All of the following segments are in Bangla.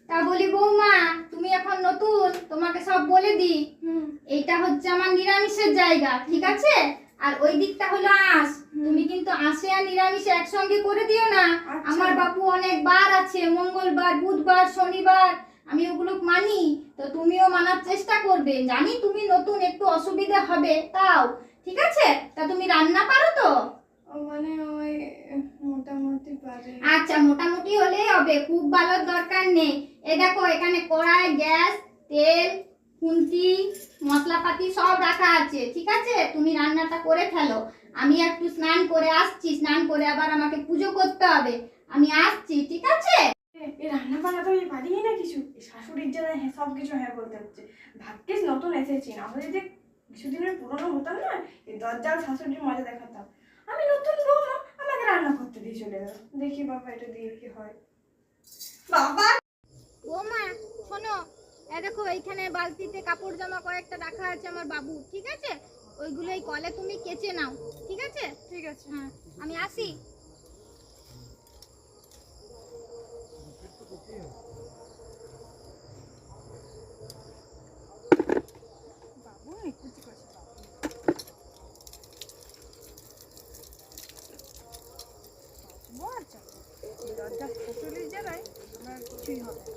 তা বলি বৌমা, তুমি এখন নতুন, তোমাকে সব বলে দিই। এইটা হচ্ছে আমার নিরামিষের জায়গা, ঠিক আছে? আর ওই দিকটা হলো আঁশ। তুমি কিন্তু আঁশে আর নিরামিষে একসঙ্গে করে দিও না। আমার বাবু অনেক বার আছে, মঙ্গলবার, বুধবার, শনিবার, আমি ওগুলো মানি। তো তুমিও মানার চেষ্টা করবে। জানি তুমি নতুন, একটু অসুবিধা হবে, তাও ঠিক আছে? তা তুমি রান্না পারো তো? মানে ওই মোটামুটি পারি। আচ্ছা, মোটামুটি হলেই হবে, খুব ভালোর দরকার নেই। এই দেখো, এখানে কড়াই, গ্যাস, তেল, খুন্তি, মশলাপাতি সব রাখা আছে, ঠিক আছে? তুমি রান্নাটা করে ফেলো। আমি একটু স্নান করে আসছি, স্নান করে আবার আমাকে পুজো করতে হবে। আমি আসছি, ঠিক আছে? এই রান্না বান্না তো আমি পারিই না কিছু। শাশুড়ির জন্য হ্যাঁ সব কিছু হ্যাঁ বলতে হচ্ছে। ভাগ্যিস নতুন এসেছি, না হলে যে কিছুদিনের পুরনো হতাম না, এই দরজাল শাশুড়ির মজা দেখাতাম। আমি নতুন বৌমা, আমাকে রান্না করতে দিয়ে চলে গেল। দেখি বাবা এটা দিয়ে কি হয়। বাবা বৌমা শোনো, এই দেখো, এইখানে বালতিতে কাপড় জামা কয়েকটা রাখা আছে আমার বাবু, ঠিক আছে? ওইগুলো এই কলে তুমি কেচে নাও, ঠিক আছে? ঠিক আছে। হ্যাঁ, আমি আসি। বাবু নিকুচি করছে। দরজা শাশুড়ির জায়গায় আমার কিছুই হবে না।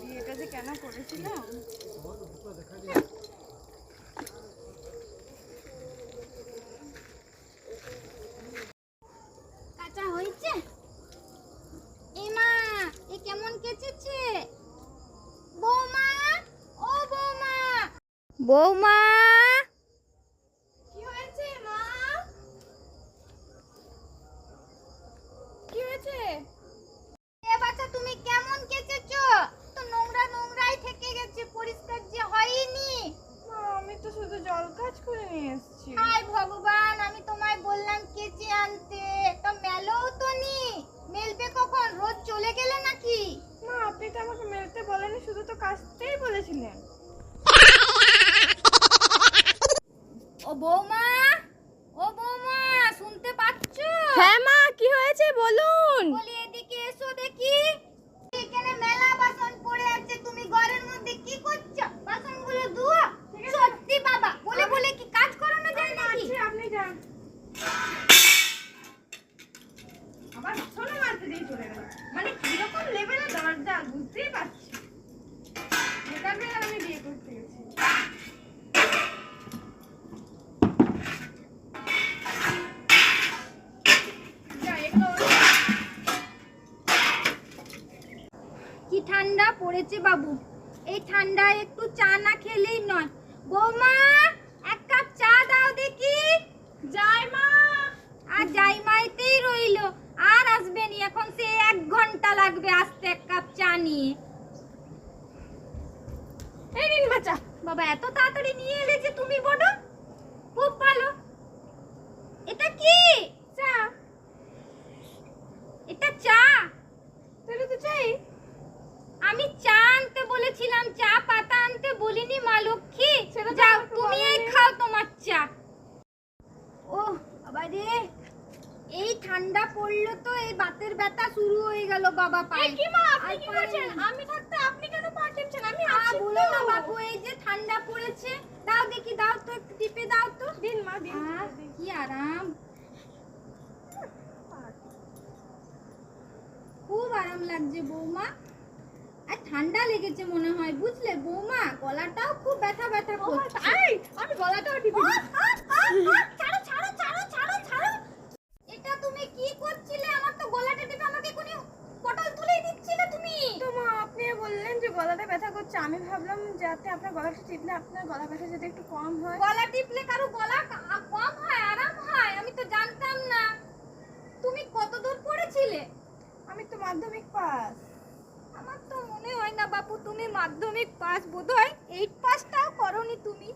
বিয়েটা যে কেন করেছিলাম। কাঁচা হয়েছে? এ মা, এ কেমন কেচেছে? বৌমা, ও বৌমা, বৌমা, কি হয়েছে মা? কি হয়েছে? এ বাচ্চা, তুমি কেমন কেচেছো? তো নোংরা নোংরাই থেকে গেছে, পরিষ্কার যে হয়নি। মা আমি তো শুধু জল কাজ করে নিয়ে এসেছি। হায় ভগবান, আমি তোমায় বললাম কেচে আনতে, তা মেলোও তো নি। মেলবে কখন? রোজ চলে গেলে নাকি? মা আপনি তো আমাকে মেলতে বলেনি, শুধু তো কাচতেই বলেছিলেন। ও বৌমা, ও বৌমা, শুনতে পাচ্ছো? হ্যাঁ মা কি হয়েছে বলুন। বলি এদিকে এসো দেখি। এখানে মেলা বাসন পড়ে আছে, তুমি ঘরের মধ্যে কি করছো? বাসনগুলো ধুও। সত্যি বাবা, বলে বলে কি কাজ করানো যায় নাকি? আপনি যান। আবার বাসনও মারতে দিয়ে চলে গেল। মানে কিরকম লেভেলের দরজা বুঝতেই পারছি। বেকার বেকার আমি বিয়ে করতে গেছি। কি ঠান্ডা পড়েছে বাবু, এই ঠান্ডায় একটু চা না খেলেই নয়। বৌমা, এক কাপ চা দাও দেখি। যাই মা। আর জাইমাইতেই রইলো, আর আসবে নি, এখন সে 1 ঘন্টা লাগবে আসতে এক কাপ চা নিয়ে। এই নিন বাচ্চা। বাবা, এত তাড়াতাড়ি নিয়ে এলে যে তুমি, বড় খুব ভালো। এটা কি? চা। এটা চা? তাহলে তো চাই। আমি চা আনতে বলেছিলাম, চা পাতা আনতে বলিনি মা লক্ষ্মী। সেটা তো যাও, আমাকে তুমি এই বলোনি। খাও তোমার চা। ও বাবা রে, এই ঠান্ডা পড়লো তো এই বাতের ব্যথা শুরু হয়ে গেল বাবা পায়ে। কি মা আপনি আর কি পায়ে করছেন? নেই। আমি থাকতে আপনি কেন পা টিপছেন? আমি আ আছি বলো না তো। বাবু, এই যে ঠান্ডা পড়েছে, দাও দেখি, দাও তো, একটু টিপে দাও তো। দিন মা দিন। কি আরাম, খুব আরাম লাগছে বৌমা। আর ঠান্ডা লেগেছে মনে হয়, বুঝলে বৌমা, গলাটাও খুব ব্যথা ব্যথা করছে। এই আমি গলাটাও টিপি। ছাড়ো ছাড়ো ছাড়ো ছাড়ো ছাড়ো। এটা তুমি কি করছিলে? আমার তো গলাটা টিপে আমাকে কোনি পটল তুলেই দিচ্ছিলে তুমি। তো মা আপনি বললেন যে গলাটা ব্যথা করছে, আমি ভাবলাম যাতে আপনার গলাটা টিপলে আপনার গলা ব্যথা যাতে একটু কম হয়। গলা টিপলে কারো গলা কম হয়, আরাম হয়? আমি তো জানতাম না। তুমি কত দূর পড়েছিলে? আমি তো মাধ্যমিক পাস। আমার তো মনে হয় না বাপু তুমি মাধ্যমিক পাস, বোধহয় 8 পাসটাও করোনি তুমি।